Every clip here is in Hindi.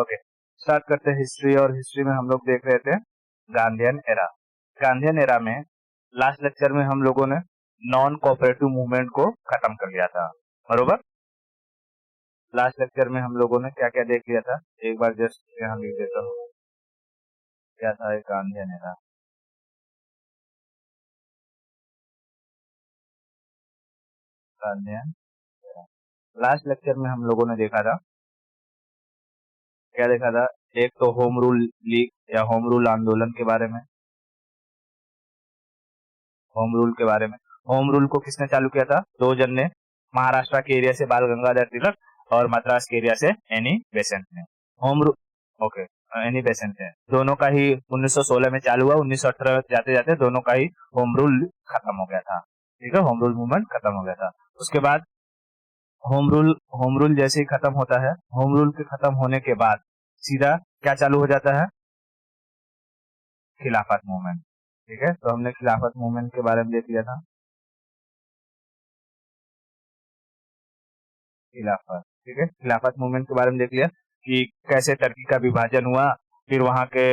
ओके, स्टार्ट करते हैं हिस्ट्री। और हिस्ट्री में हम लोग देख रहे थे गांधीयन एरा। गांधीयन एरा में लास्ट लेक्चर में हम लोगों ने नॉन कोऑपरेटिव मूवमेंट को खत्म कर लिया था, बरोबर। लास्ट लेक्चर में हम लोगों ने क्या क्या देख लिया था, एक बार जस्ट यहाँ लिख देता हूँ। क्या था एक Gandhian era? Gandhian era last lecture में हम लोगों ने देखा था, क्या देखा था? एक तो होम रूल लीग या होम रूल आंदोलन के बारे में। होम रूल के बारे में, होम रूल को किसने चालू किया था? दो जन ने, महाराष्ट्र के एरिया से बाल गंगाधर तिलक और मद्रास के एरिया से एनी बेसेंट ने। Home rule, okay, Annie Besant ने, दोनों का ही 1916 में चालू हुआ। 1918 जाते जाते दोनों का ही होम रूल खत्म हो गया था। ठीक है, होम रूल मूवमेंट खत्म हो गया था। उसके बाद होम रूल जैसे ही खत्म होता है, होम रूल के खत्म होने के बाद सीधा क्या चालू हो जाता है? खिलाफत मूवमेंट। ठीक है, तो हमने खिलाफत मूवमेंट के बारे में देख लिया था। खिलाफत, ठीक है, खिलाफत मूवमेंट के बारे में देख लिया कि कैसे टर्की का विभाजन हुआ। फिर वहां के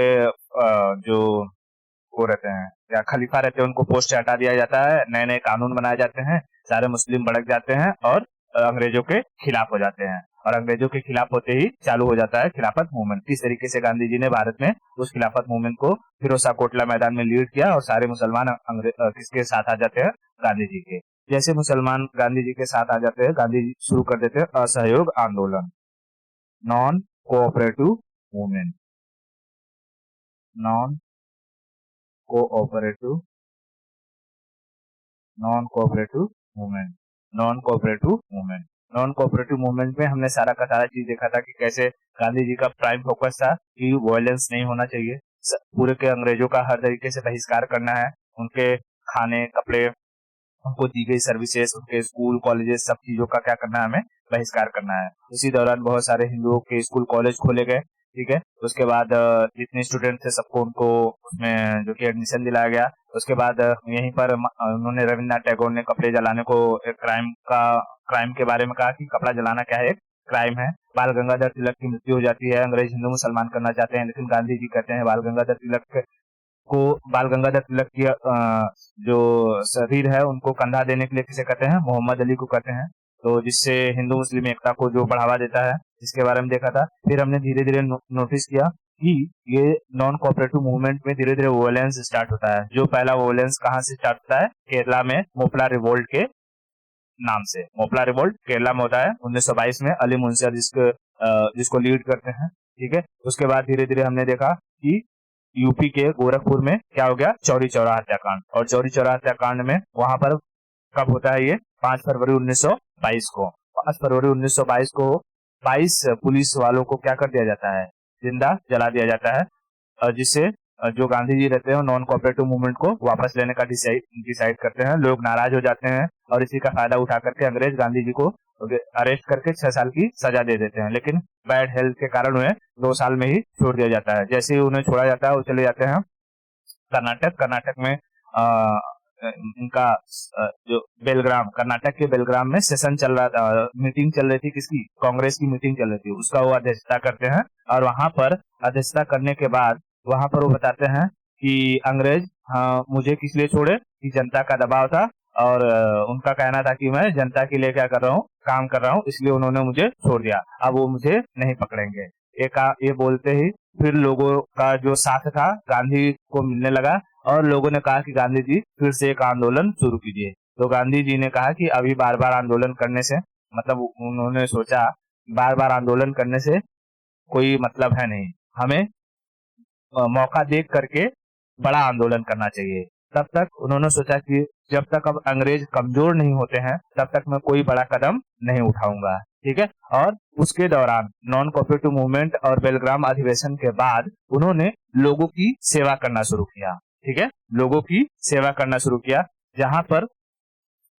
जो वो रहते हैं, या खलीफा रहते हैं, उनको पोस्ट से हटा दिया जाता है, नए नए कानून बनाए जाते हैं, सारे मुस्लिम भड़क जाते हैं और अंग्रेजों के खिलाफ हो जाते हैं। और अंग्रेजों के खिलाफ होते ही चालू हो जाता है खिलाफत मूवमेंट। किस तरीके से गांधी जी ने भारत में उस खिलाफत मूवमेंट को फिरोजशाह कोटला मैदान में लीड किया और सारे मुसलमान किसके साथ आ जाते हैं? गांधी जी के। जैसे मुसलमान गांधी जी के साथ आ जाते हैं, गांधी जी शुरू कर देते हैं असहयोग आंदोलन, non cooperative movement. Non cooperative non cooperative movement non cooperative movement non cooperative movement में हमने सारा का सारा चीज देखा था कि कैसे गांधी जी का प्राइम फोकस था कि वायलेंस नहीं होना चाहिए, पूरे के अंग्रेजों का हर तरीके से बहिष्कार करना है। उनके खाने, कपड़े, उनको दी गई सर्विसेज, उनके स्कूल कॉलेजेस, सब चीजों का क्या करना है? हमें बहिष्कार करना है। उसी दौरान बहुत सारे हिंदुओं के स्कूल कॉलेज खोले गए। ठीक है, उसके बाद जितने स्टूडेंट थे सबको उनको उसमें जो कि एडमिशन दिलाया गया। उसके बाद यहीं पर उन्होंने रविन्द्रनाथ टैगोर ने कपड़े जलाने को एक क्राइम के बारे में कहा कि कपड़ा जलाना क्या है? एक क्राइम है। बाल गंगाधर तिलक की मृत्यु हो जाती है, अंग्रेज हिंदू मुसलमान करना चाहते हैं, लेकिन गांधी जी कहते हैं बाल गंगाधर तिलक की जो शरीर है उनको कंधा देने के लिए किसे कहते हैं? मोहम्मद अली को कहते हैं। तो जिससे हिंदू मुस्लिम एकता को जो बढ़ावा देता है, इसके बारे में देखा था। फिर हमने धीरे धीरे नोटिस किया कि ये नॉन कोऑपरेटिव मूवमेंट में धीरे धीरे वोलेंस स्टार्ट होता है। जो पहला वोलेंस कहाँ से स्टार्ट होता है? केरला में मोपला रिवोल्ट के नाम से। मोपला रिवोल्ट केरला में होता है 1922 में, अली मुंसिया जिसको लीड करते हैं। ठीक है, उसके बाद धीरे धीरे हमने देखा कि यूपी के गोरखपुर में क्या हो गया? चौरी चौरा हत्याकांड। और चौरी चौरा हत्याकांड में वहां पर कब होता है? ये 5 फरवरी 1922 को। 5 फरवरी 1922 को 22 पुलिस वालों को क्या कर दिया जाता है? जिंदा जला दिया जाता है, जिससे जो गांधी जी रहते हैं नॉन कोऑपरेटिव मूवमेंट को वापस लेने का डिसाइड करते हैं। लोग नाराज हो जाते हैं और इसी का फायदा उठा करके अंग्रेज गांधी जी को अरेस्ट करके 6 साल की सजा दे देते हैं। लेकिन बैड हेल्थ के कारण उन्हें 2 साल में ही छोड़ दिया जाता है। जैसे ही उन्हें छोड़ा जाता है वो चले जाते हैं कर्नाटक में इनका जो बेलग्राम, कर्नाटक के बेलग्राम में सेशन चल रहा था, मीटिंग चल रही थी, किसकी? कांग्रेस की मीटिंग चल रही थी, उसका वो अध्यक्षता करते हैं। और वहां पर अध्यक्षता करने के बाद वहां पर वो बताते हैं कि अंग्रेज मुझे किस लिए छोड़े? कि जनता का दबाव था और उनका कहना था कि मैं जनता के लिए क्या कर रहा हूँ? काम कर रहा हूँ, इसलिए उन्होंने मुझे छोड़ दिया, अब वो मुझे नहीं पकड़ेंगे। ये बोलते ही फिर लोगों का जो साथ था गांधी को मिलने लगा और लोगों ने कहा कि गांधी जी फिर से एक आंदोलन शुरू कीजिए। तो गांधी जी ने कहा कि अभी बार बार आंदोलन करने से, मतलब उन्होंने सोचा बार बार आंदोलन करने से कोई मतलब है नहीं, हमें मौका देख करके बड़ा आंदोलन करना चाहिए। तब तक उन्होंने सोचा कि जब तक अब अंग्रेज कमजोर नहीं होते हैं तब तक मैं कोई बड़ा कदम नहीं उठाऊंगा। ठीक है, और उसके दौरान नॉन कोऑपरेटिव मूवमेंट और बेलग्राम अधिवेशन के बाद उन्होंने लोगों की सेवा करना शुरू किया। ठीक है, लोगों की सेवा करना शुरू किया। जहां पर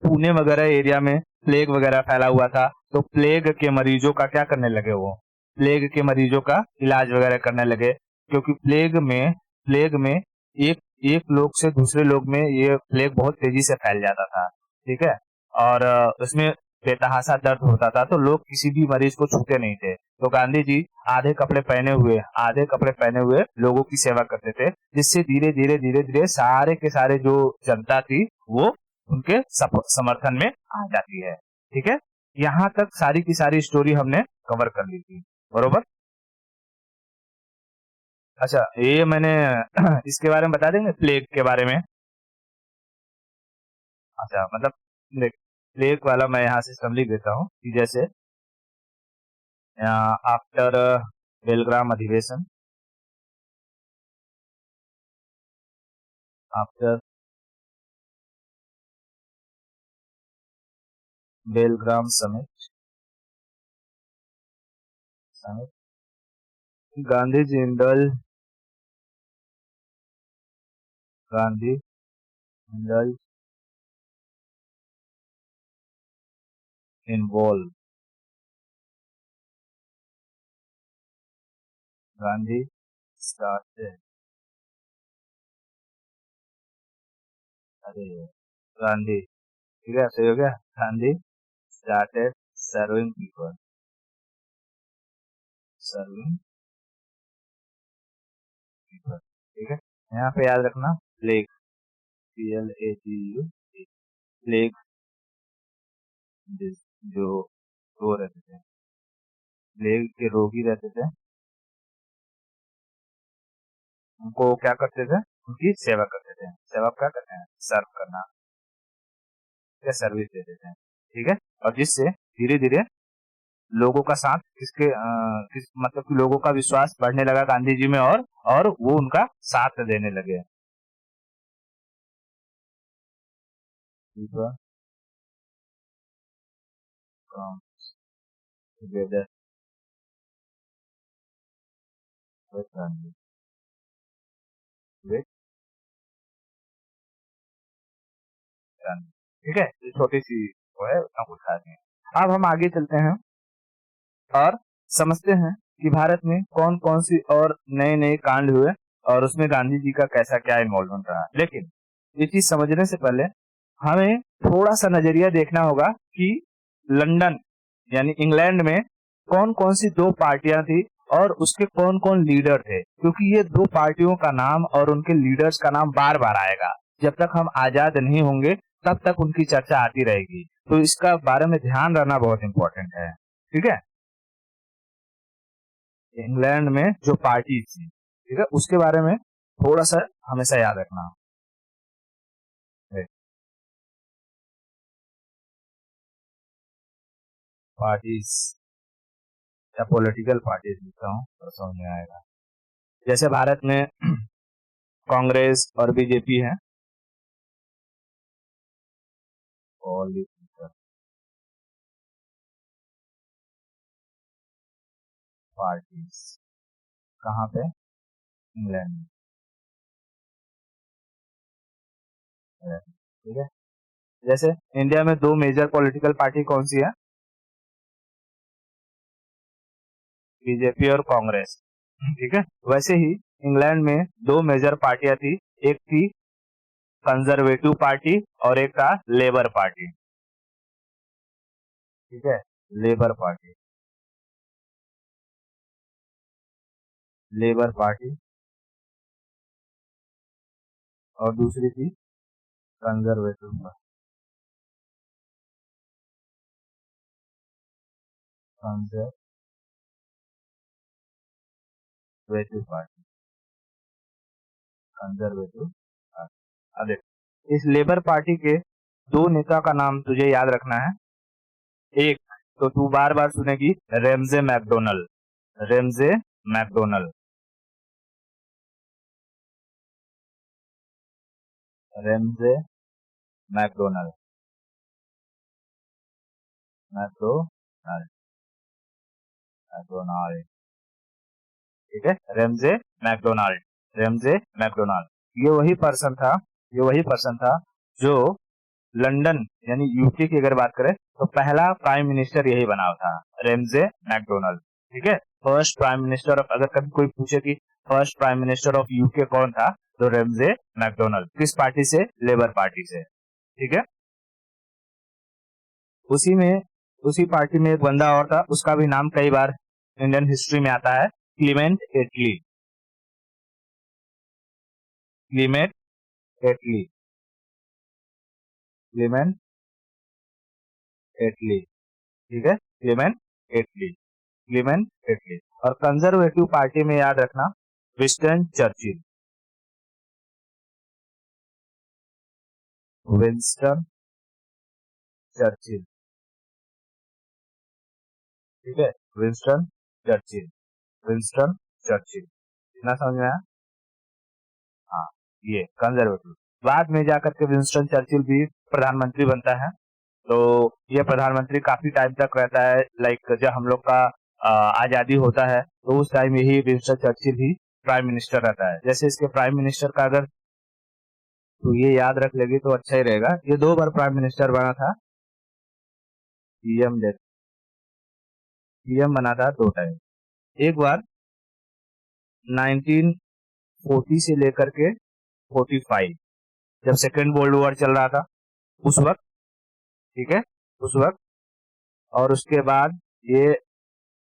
पुणे वगैरह एरिया में प्लेग वगैरह फैला हुआ था, तो प्लेग के मरीजों का क्या करने लगे? वो प्लेग के मरीजों का इलाज वगैरह करने लगे, क्योंकि प्लेग में एक एक लोग से दूसरे लोग में ये प्लेग बहुत तेजी से फैल जाता था। ठीक है, और उसमें बेतहासा दर्द होता था तो लोग किसी भी मरीज को छूते नहीं थे, तो गांधी जी आधे कपड़े पहने हुए लोगों की सेवा करते थे, जिससे धीरे धीरे धीरे धीरे सारे के सारे जो जनता थी वो उनके समर्थन में आ जाती है। ठीक है, यहाँ तक सारी की सारी स्टोरी हमने कवर कर ली थी, बरोबर। अच्छा, ये मैंने इसके बारे में बता देंगे, प्लेग के बारे में। अच्छा, मतलब देख, प्लेग वाला मैं यहाँ से समझ देता हूँ कि जैसे आफ्टर बेलग्राम अधिवेशन, after Bilgram summit, Gandhi ji indulged involved, Gandhi started, अरे गांधी, ठीक है, सही हो गया, Gandhi started serving people, serving people, ठीक है। यहाँ पे याद रखना प्लेग, PLAGU, प्लेग जो वो रहते थे, प्लेग के रोगी रहते थे, उनको क्या करते थे, उनकी सेवा करते थे। सेवा क्या करते हैं, सर्व करना या सर्विस देते थे, ठीक है। और जिससे धीरे धीरे लोगों का साथ मतलब कि लोगों का विश्वास बढ़ने लगा गांधी जी में, और वो उनका साथ देने लगे। Together with Gandhi, with Gandhi, ठीक है। ये छोटी सी वो है, उतना कुछ खास नहीं है। अब हम आगे चलते हैं और समझते हैं कि भारत में कौन कौन सी और नए नए कांड हुए और उसमें गांधी जी का कैसा क्या इन्वॉल्वमेंट रहा। लेकिन ये चीज समझने से पहले हमें थोड़ा सा नजरिया देखना होगा कि लंदन यानी इंग्लैंड में कौन कौन सी दो पार्टियां थी और उसके कौन कौन लीडर थे, क्योंकि ये दो पार्टियों का नाम और उनके लीडर्स का नाम बार बार आएगा। जब तक हम आजाद नहीं होंगे तब तक उनकी चर्चा आती रहेगी, तो इसका बारे में ध्यान रखना बहुत इंपॉर्टेंट है, ठीक है। इंग्लैंड में जो पार्टी थी, ठीक है, उसके बारे में थोड़ा सा हमेशा याद रखना है। पार्टीज या पॉलिटिकल पार्टीज लिखता हूँ तो समझ में आएगा। जैसे भारत में कांग्रेस और बीजेपी है, पॉलिटिकल पार्टीज कहाँ पे, इंग्लैंड में, ठीक है। जैसे इंडिया में दो मेजर पॉलिटिकल पार्टी कौन सी है, बीजेपी और कांग्रेस, ठीक है। वैसे ही इंग्लैंड में दो मेजर पार्टियां थी, एक थी कंजर्वेटिव पार्टी और एक था लेबर पार्टी, ठीक है। लेबर पार्टी, लेबर पार्टी, और दूसरी थी conservative party, conservative party, conservative party. अब देख, इस लेबर पार्टी के दो नेता का नाम तुझे याद रखना है। एक तो तू बार बार सुनेगी, Ramsay MacDonald, Ramsay MacDonald, Ramsay MacDonald, MacDonald, MacDonald, ठीक है। रेमजे मैकडोनल्ड, रेमजे मैकडोनल्ड, ये वही पर्सन था जो लंदन यानी यूके की अगर बात करें तो पहला प्राइम मिनिस्टर यही बना था, रेमजे मैकडोनल्ड, ठीक है। फर्स्ट प्राइम मिनिस्टर ऑफ, अगर कभी कोई पूछे कि first prime minister of UK कौन था, तो रेमजे मैकडोनल्ड। किस पार्टी से, लेबर पार्टी से, ठीक है। उसी में उसी पार्टी में एक बंदा और था, उसका भी नाम कई बार इंडियन हिस्ट्री में आता है, क्लीमेंट एटली। क्लीमेंट एटली, क्लीमेंट एटली, ठीक है, क्लीमेंट एटली, क्लीमेंट एटली। और कंजर्वेटिव पार्टी में याद रखना विंस्टन चर्चिल, विंस्टन चर्चिल, ठीक है, विंस्टन चर्चिल, विंस्टन चर्चिल। इतना समझ में आया? हाँ, ये कंजर्वेटिव। बाद में जाकर के विंस्टन चर्चिल भी प्रधानमंत्री बनता है। तो ये प्रधानमंत्री काफी टाइम तक रहता है, लाइक जब हम लोग का आजादी होता है तो उस टाइम यही विंस्टन चर्चिल ही प्राइम मिनिस्टर रहता है। जैसे इसके प्राइम मिनिस्टर का अगर तो ये याद रख लेगी तो अच्छा ही रहेगा। ये 2 बार प्राइम मिनिस्टर बना था, पीएम पीएम बना था 2 टाइम। एक बार 1940 से लेकर के 45, जब सेकेंड वर्ल्ड वॉर चल रहा था उस वक्त, ठीक है, उस वक्त। और उसके बाद ये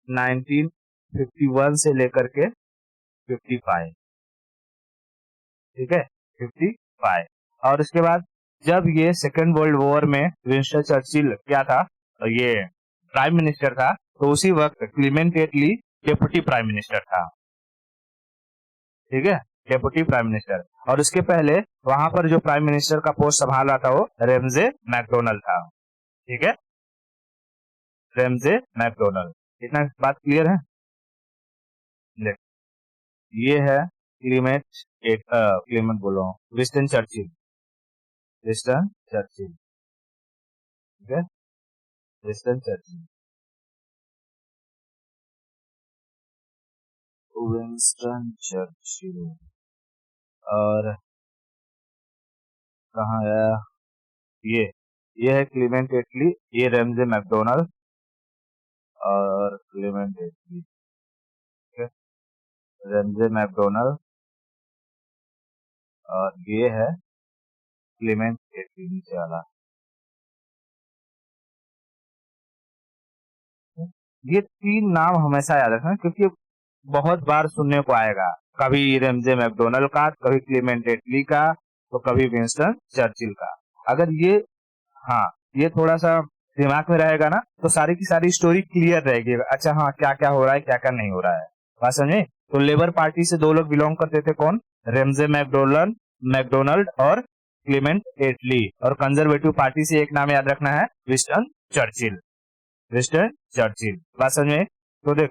1951 से लेकर के 55, ठीक है, 55। और उसके बाद जब ये सेकेंड वर्ल्ड वॉर में विंस्टन चर्चिल क्या था, ये प्राइम मिनिस्टर था, तो उसी वक्त क्लीमेंट एटली डेप्यूटी प्राइम मिनिस्टर था, ठीक है, डेप्यूटी प्राइम मिनिस्टर। और उसके पहले वहां पर जो प्राइम मिनिस्टर का पोस्ट संभाल रहा था वो रेमजे मैकडोनल्ड था, ठीक है, रेमजे मैकडोनल्ड। इतना बात क्लियर है? ये है क्लीमेंट बोल रहा हूँ, विंस्टन चर्चिल, विंस्टन चर्चिल, ठीक है, विंस्टन चर्चिल, विंस्टन चर्चिल। और कहाँ गया ये ये है क्लीमेंट एटली, ये रेमजे मैकडोनल्ड और क्लीमेंट एटली, ठीक है, रेमजे मैकडोनल्ड और ये है क्लीमेंट एटली नीचे वाला। ये 3 नाम हमेशा याद रखना क्योंकि बहुत बार सुनने को आएगा, कभी रेमजे मैकडोनल्ड का, कभी क्लीमेंट एटली का, तो कभी विंस्टन चर्चिल का। अगर ये, हाँ, ये थोड़ा सा दिमाग में रहेगा ना तो सारी की सारी स्टोरी क्लियर रहेगी। अच्छा हाँ, क्या क्या हो रहा है, क्या क्या नहीं हो रहा है, बात समझे? तो लेबर पार्टी से 2 लोग बिलोंग करते थे, कौन? रेमजे मैकडोनल्ड मैकडोनल्ड और क्लीमेंट एटली। और कंजर्वेटिव पार्टी से एक नाम याद रखना है, विंस्टन चर्चिल, विंस्टन चर्चिल। बात समझ में? तो देख,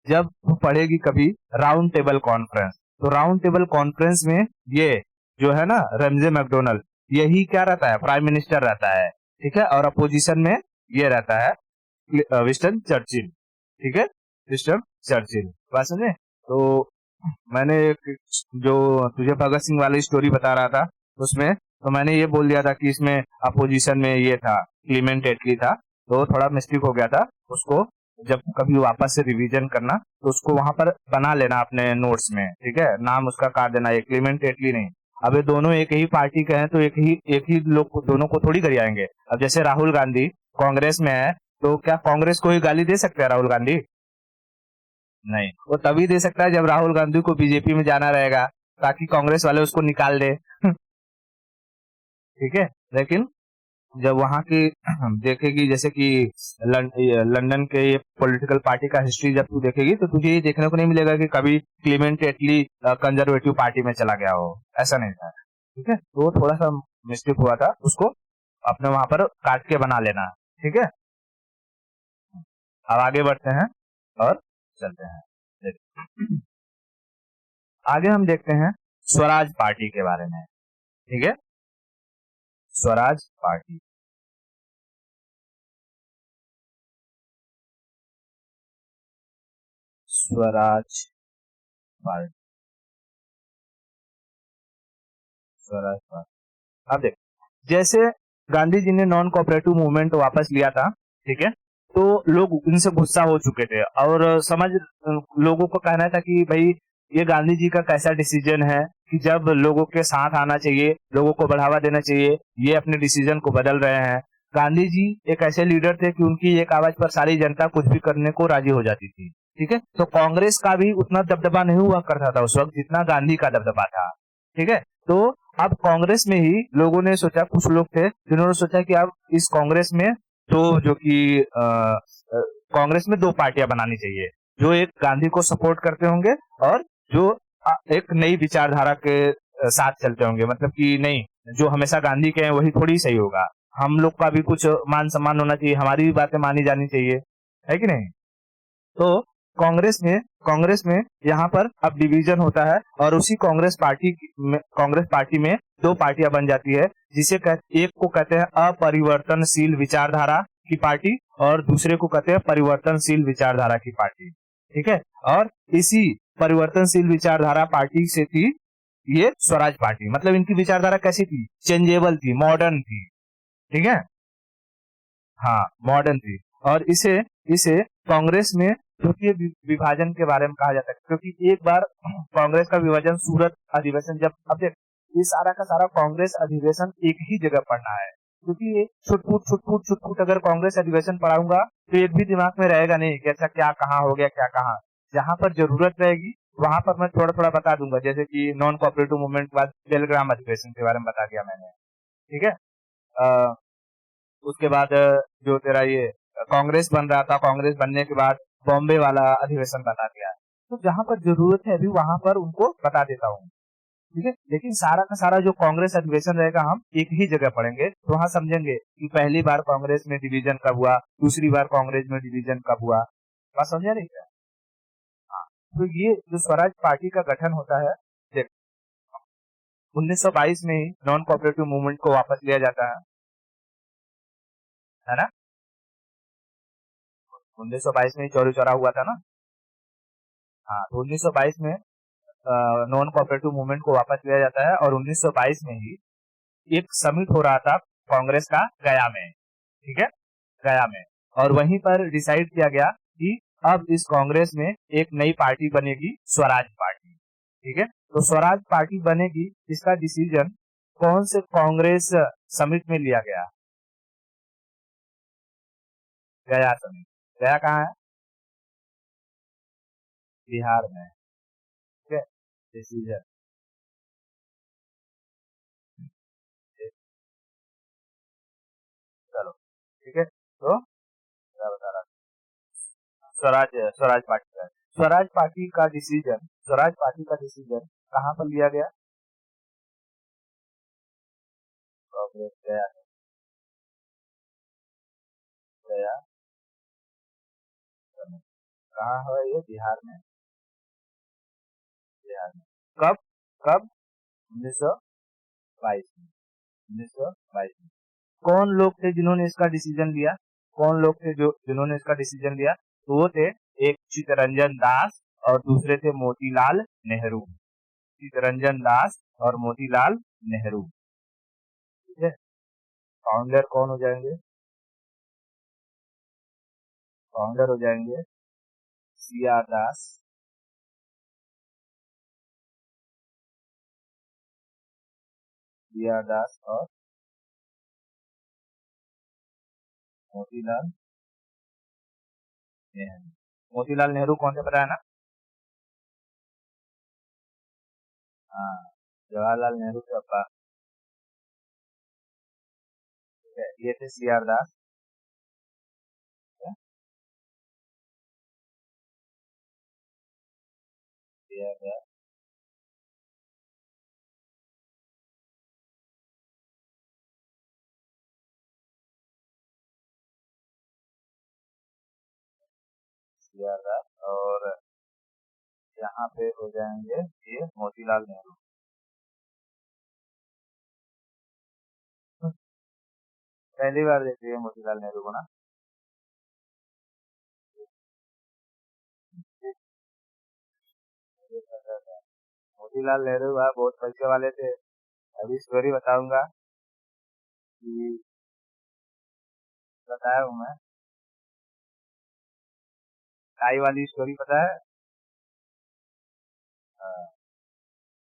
जब तू पढ़ेगी कभी राउंड टेबल कॉन्फ्रेंस, तो राउंड टेबल कॉन्फ्रेंस में ये जो है ना रेमजे मैकडोनल्ड, यही क्या रहता है, प्राइम मिनिस्टर रहता है, ठीक है। और अपोजिशन में ये रहता है विंस्टन चर्चिल, ठीक है, विंस्टन चर्चिल। बात समझे? तो मैंने जो तुझे भगत सिंह वाली स्टोरी बता रहा था उसमें, तो मैंने ये बोल दिया था कि इसमें अपोजिशन में ये था, क्लीमेंट एटली था, तो थोड़ा मिस्टेक हो गया था। उसको जब कभी वापस से रिवीजन करना तो उसको वहां पर बना लेना अपने नोट्स में, ठीक है, नाम उसका काट देना, ये क्लीमेंट एटली नहीं। अब ये दोनों एक ही पार्टी के हैं तो एक ही लोग को, दोनों को थोड़ी गरियाएंगे। अब जैसे राहुल गांधी कांग्रेस में है, तो क्या कांग्रेस को ही गाली दे सकते हैं राहुल गांधी? नहीं, वो तभी दे सकता है जब राहुल गांधी को बीजेपी में जाना रहेगा, ताकि कांग्रेस वाले उसको निकाल दे ठीक है। लेकिन जब वहां की देखेगी, जैसे कि लंदन के ये पॉलिटिकल पार्टी का हिस्ट्री जब तू देखेगी तो तुझे ये देखने को नहीं मिलेगा कि कभी क्लीमेंट एटली कंजर्वेटिव पार्टी में चला गया हो, ऐसा नहीं था, ठीक है। तो थोड़ा सा मिस्टेक हुआ था, उसको अपने वहां पर काट के बना लेना, ठीक है। अब आगे बढ़ते हैं और चलते हैं। देखिए, आगे हम देखते हैं स्वराज पार्टी के बारे में, ठीक है, Swaraj Party. Swaraj Party, Swaraj Party. अब देख, जैसे गांधी जी ने नॉन कोऑपरेटिव मूवमेंट वापस लिया था, ठीक है, तो लोग उनसे गुस्सा हो चुके थे और लोगों को कहना था कि भाई ये गांधी जी का कैसा डिसीजन है कि जब लोगों के साथ आना चाहिए, लोगों को बढ़ावा देना चाहिए, ये अपने डिसीजन को बदल रहे हैं। गांधी जी एक ऐसे लीडर थे कि उनकी एक आवाज पर सारी जनता कुछ भी करने को राजी हो जाती थी। ठीक है, तो कांग्रेस का भी उतना दबदबा नहीं हुआ करता था उस वक्त जितना गांधी का दबदबा था। ठीक है, तो अब कांग्रेस में ही लोगों ने सोचा, कुछ लोग थे जिन्होंने सोचा कि अब इस कांग्रेस में तो जो कि कांग्रेस में दो पार्टियां बनानी चाहिए, जो एक गांधी को सपोर्ट करते होंगे और जो एक नई विचारधारा के साथ चलते होंगे। मतलब कि नहीं, जो हमेशा गांधी के हैं वही थोड़ी सही होगा, हम लोग का भी कुछ मान सम्मान होना चाहिए, हमारी भी बातें मानी जानी चाहिए, है कि नहीं। तो कांग्रेस में यहाँ पर अब डिवीजन होता है और उसी कांग्रेस पार्टी में दो पार्टियां बन जाती है, एक को कहते हैं अपरिवर्तनशील विचारधारा की पार्टी और दूसरे को कहते हैं परिवर्तनशील विचारधारा की पार्टी। ठीक है, और इसी परिवर्तनशील विचारधारा पार्टी से थी ये स्वराज पार्टी। मतलब इनकी विचारधारा कैसी थी, चेंजेबल थी, मॉडर्न थी। ठीक है, हाँ मॉडर्न थी। और इसे इसे कांग्रेस में द्वितीय विभाजन के बारे में कहा जाता है, क्योंकि एक बार कांग्रेस का विभाजन सूरत अधिवेशन, जब अब देख ये सारा का सारा कांग्रेस अधिवेशन एक ही जगह पढ़ना है, क्योंकि ये छुटपुट अगर कांग्रेस अधिवेशन पढ़ाऊंगा तो एक भी दिमाग में रहेगा नहीं कि अच्छा क्या कहाँ हो गया क्या कहाँ। जहाँ पर जरूरत रहेगी वहां पर मैं थोड़ा थोड़ा बता दूंगा, जैसे कि नॉन कोऑपरेटिव मूवमेंट के बाद बेलग्राम अधिवेशन के बारे में बता दिया मैंने। ठीक है, उसके बाद जो तेरा ये कांग्रेस बन रहा था, कांग्रेस बनने के बाद बॉम्बे वाला अधिवेशन बता दिया। तो जहां पर जरूरत है अभी वहां पर उनको बता देता हूँ। ठीक है, लेकिन सारा का सारा जो कांग्रेस अधिवेशन रहेगा हम एक ही जगह पढ़ेंगे, तो वहां समझेंगे कि पहली बार कांग्रेस में डिवीजन कब हुआ, दूसरी बार कांग्रेस में डिवीजन कब हुआ। बात समझा नहीं क्या। हाँ, तो ये जो स्वराज पार्टी का गठन होता है, देख 1922 में ही नॉन कोऑपरेटिव मूवमेंट को वापस लिया जाता है ना। 1922 में ही चौरी चौरा हुआ था ना। हाँ, तो 1922 में नॉन कोऑपरेटिव मूवमेंट को वापस लिया जाता है और 1922 में ही एक समिट हो रहा था कांग्रेस का गया में। ठीक है, गया में, और वहीं पर डिसाइड किया गया कि अब इस कांग्रेस में एक नई पार्टी बनेगी, स्वराज पार्टी। ठीक है, तो स्वराज पार्टी बनेगी, इसका डिसीजन कौन से कांग्रेस समिट में लिया गया, गया समिट। गया कहाँ है, बिहार में। ठीक है, डिसीजन, चलो ठीक है, तो क्या बता रहा था? स्वराज पार्टी का, स्वराज पार्टी का डिसीजन कहाँ पर लिया गया, कांग्रेस गया, गया कहाँ है ये, बिहार में, बिहार में। कब, कब 1922 में, 1922 में। कौन लोग थे जिन्होंने इसका डिसीजन लिया, कौन लोग थे जो जिन्होंने इसका डिसीजन लिया, तो वो थे एक चित्तरंजन दास और दूसरे थे मोतीलाल नेहरू। चित्तरंजन दास और मोतीलाल नेहरू। ठीक है, फाउंडर कौन हो जाएंगे, फाउंडर हो जाएंगे सी आर दास, सी आर दास और मोतीलाल नेहरू। मोतीलाल नेहरू कौन से, पता है ना। हाँ, जवाहरलाल नेहरू के पापा। ठीक है, ये थे सी आर दास। सी आर दास, सी आर दास, और यहाँ पे हो जाएंगे ये मोतीलाल नेहरू। पहली बार देख रही है मोतीलाल नेहरू को ना। मोतीलाल नेहरू बहुत पैसे वाले थे। अभी स्टोरी बताऊंगा कि, बताया हूँ मैं, टाई वाली स्टोरी पता है। हाँ,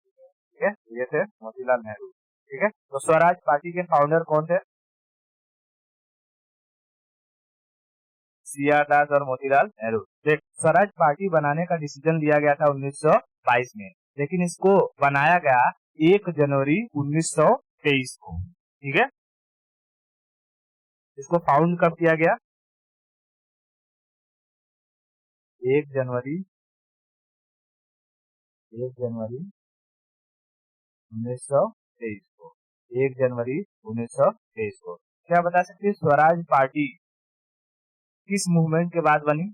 ठीक है, ये थे मोतीलाल नेहरू। ठीक है, तो स्वराज पार्टी के फाउंडर कौन थे, सी आर दास और मोतीलाल नेहरू। देख, स्वराज पार्टी बनाने का डिसीजन लिया गया था 1922 में, लेकिन इसको बनाया गया 1 जनवरी 1923 को। ठीक है, इसको फाउंड कब किया गया? 1 जनवरी 1923 को। 1 जनवरी 1923 को। क्या बता सकते हैं स्वराज पार्टी किस मूवमेंट के बाद बनी?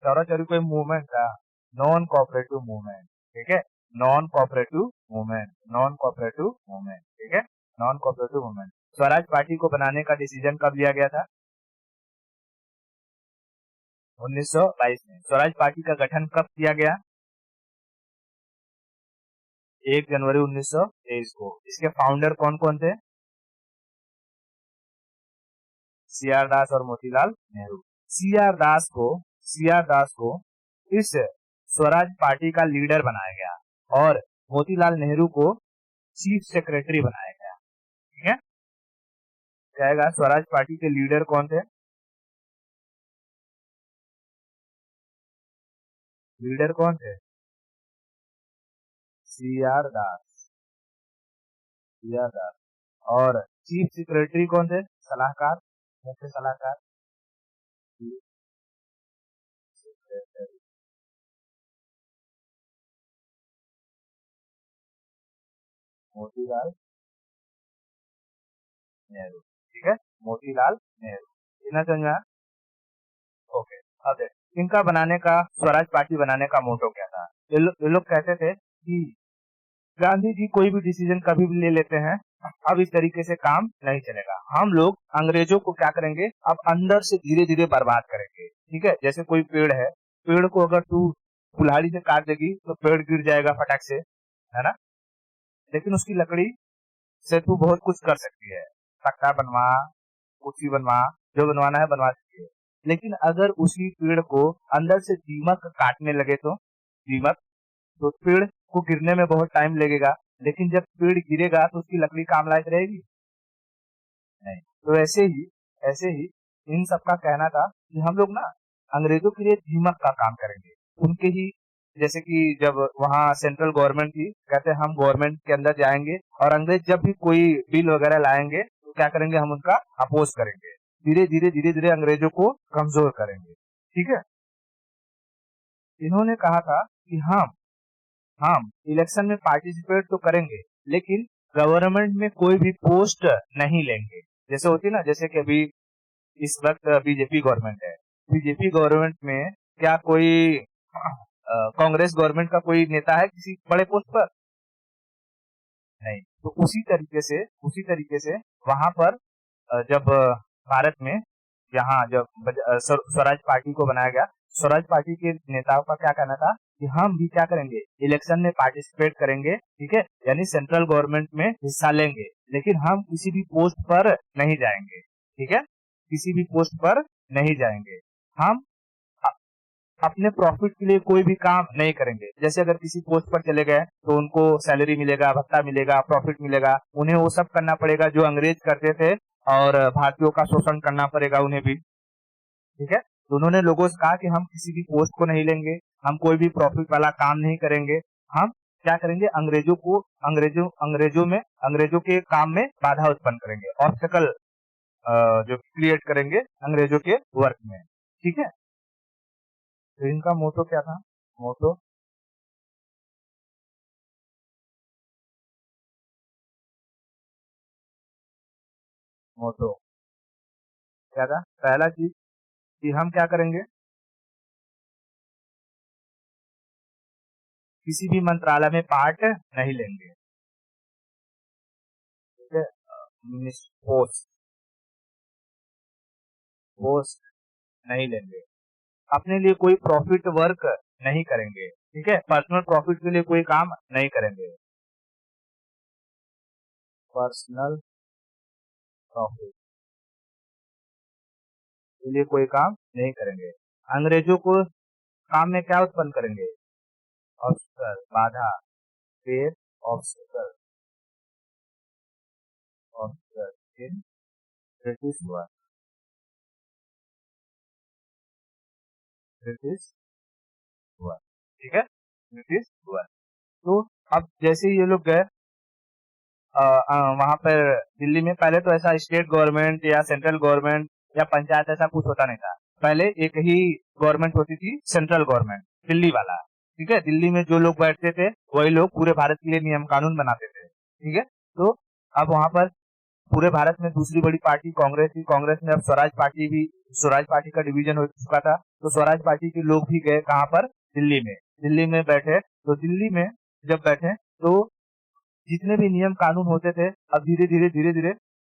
चौरा चौरी कोई मूवमेंट था? Non cooperative movement. ठीक है, non cooperative movement, non cooperative movement. ठीक है, non cooperative movement. Swaraj party को बनाने का डिसीजन कब लिया गया था? 1922 में। स्वराज पार्टी का गठन कब किया गया? 1 जनवरी 1923 को। इसके फाउंडर कौन कौन थे? सी आर दास और मोतीलाल नेहरू। सी आर दास को इस स्वराज पार्टी का लीडर बनाया गया और मोतीलाल नेहरू को चीफ सेक्रेटरी बनाया गया। ठीक है, कहेगा स्वराज पार्टी के लीडर कौन थे? लीडर कौन थे? सी आर दास, सी आर दास। और चीफ सेक्रेटरी कौन थे? सलाहकार, मुख्य सलाहकार, चीफ सेक्रेटरी मोतीलाल नेहरू। ठीक है, मोतीलाल नेहरू। इतना समझा? ओके। अब देख, इनका बनाने का, स्वराज पार्टी बनाने का मोटो क्या था? ये लोग कहते थे कि गांधी जी कोई भी डिसीजन कभी भी ले लेते हैं, अब इस तरीके से काम नहीं चलेगा। हम लोग अंग्रेजों को क्या करेंगे, अब अंदर से धीरे धीरे बर्बाद करेंगे। ठीक है, जैसे कोई पेड़ है, पेड़ को अगर तू कुल्हाड़ी से काट देगी तो पेड़ गिर जाएगा फटक से, है ना? लेकिन उसकी लकड़ी से तू बहुत कुछ कर सकती है, तख्ता बनवा, कुर्सी बनवा, जो बनवाना है बनवा सकती है। लेकिन अगर उसी पेड़ को अंदर से दीमक काटने लगे तो पेड़ को गिरने में बहुत टाइम लगेगा, लेकिन जब पेड़ गिरेगा तो उसकी लकड़ी काम लायक रहेगी नहीं। तो ऐसे ही इन सबका कहना था कि हम लोग ना अंग्रेजों के लिए दीमक का काम करेंगे। उनके ही, जैसे कि जब वहाँ सेंट्रल गवर्नमेंट थी, कहते हम गवर्नमेंट के अंदर जाएंगे और अंग्रेज जब भी कोई बिल वगैरह लाएंगे तो क्या करेंगे, हम उनका अपोज करेंगे। धीरे धीरे अंग्रेजों को कमजोर करेंगे। ठीक है, इन्होंने कहा था कि हम इलेक्शन में पार्टिसिपेट तो करेंगे, लेकिन गवर्नमेंट में कोई भी पोस्ट नहीं लेंगे। जैसे होती ना, जैसे कि अभी इस वक्त बीजेपी गवर्नमेंट है, बीजेपी गवर्नमेंट में क्या कोई कांग्रेस गवर्नमेंट का कोई नेता है किसी बड़े पोस्ट पर? नहीं। तो उसी तरीके से वहां पर जब भारत में यहाँ जब स्वराज पार्टी को बनाया गया, स्वराज पार्टी के नेताओं का क्या कहना था कि हम भी क्या करेंगे, इलेक्शन में पार्टिसिपेट करेंगे। ठीक है, यानी सेंट्रल गवर्नमेंट में हिस्सा लेंगे, लेकिन हम किसी भी पोस्ट पर नहीं जाएंगे। ठीक है, किसी भी पोस्ट पर नहीं जाएंगे। हम अपने प्रॉफिट के लिए कोई भी काम नहीं करेंगे। जैसे अगर किसी पोस्ट पर चले गए तो उनको सैलरी मिलेगा, भत्ता मिलेगा, प्रॉफिट मिलेगा, उन्हें वो सब करना पड़ेगा जो अंग्रेज करते थे, और भारतीयों का शोषण करना पड़ेगा उन्हें भी। ठीक है, तो उन्होंने लोगों से कहा कि हम किसी भी पोस्ट को नहीं लेंगे, हम कोई भी प्रॉफिट वाला काम नहीं करेंगे। हम क्या करेंगे, अंग्रेजों के काम में बाधा उत्पन्न करेंगे, ऑब्स्टेकल जो क्रिएट करेंगे अंग्रेजों के वर्क में। ठीक है, तो इनका मोटो क्या था? मोटो मोटो क्या था? पहला चीज कि हम क्या करेंगे, किसी भी मंत्रालय में पार्ट नहीं लेंगे। ठीक है, पोस्ट पोस्ट नहीं लेंगे। अपने लिए कोई प्रॉफिट वर्क नहीं करेंगे। ठीक है, पर्सनल प्रॉफिट के लिए कोई काम नहीं करेंगे। पर्सनल प्रॉफिट के लिए कोई काम नहीं करेंगे। अंग्रेजों को काम में क्या उत्पन्न करेंगे? ऑब्स्टकल, बाधा, फेयर, ऑब्स्टकल, और इन ब्रिटिश हुआ, ब्रिटिश हुआ, ठीक है, ब्रिटिश हुआ। तो अब जैसे ही ये लोग गए वहां पर दिल्ली में, पहले तो ऐसा स्टेट गवर्नमेंट या सेंट्रल गवर्नमेंट या पंचायत ऐसा कुछ होता नहीं था। पहले एक ही गवर्नमेंट होती थी, सेंट्रल गवर्नमेंट, दिल्ली वाला, ठीक है। दिल्ली में जो लोग बैठते थे वही लोग पूरे भारत के लिए नियम कानून बनाते थे, ठीक है। तो अब वहां पर पूरे भारत में दूसरी बड़ी पार्टी कांग्रेस थी। कांग्रेस में अब स्वराज पार्टी का डिवीजन हो चुका था। तो स्वराज पार्टी के लोग भी गए कहाँ पर, दिल्ली में। दिल्ली में बैठे, तो दिल्ली में जब बैठे तो जितने भी नियम कानून होते थे अब धीरे धीरे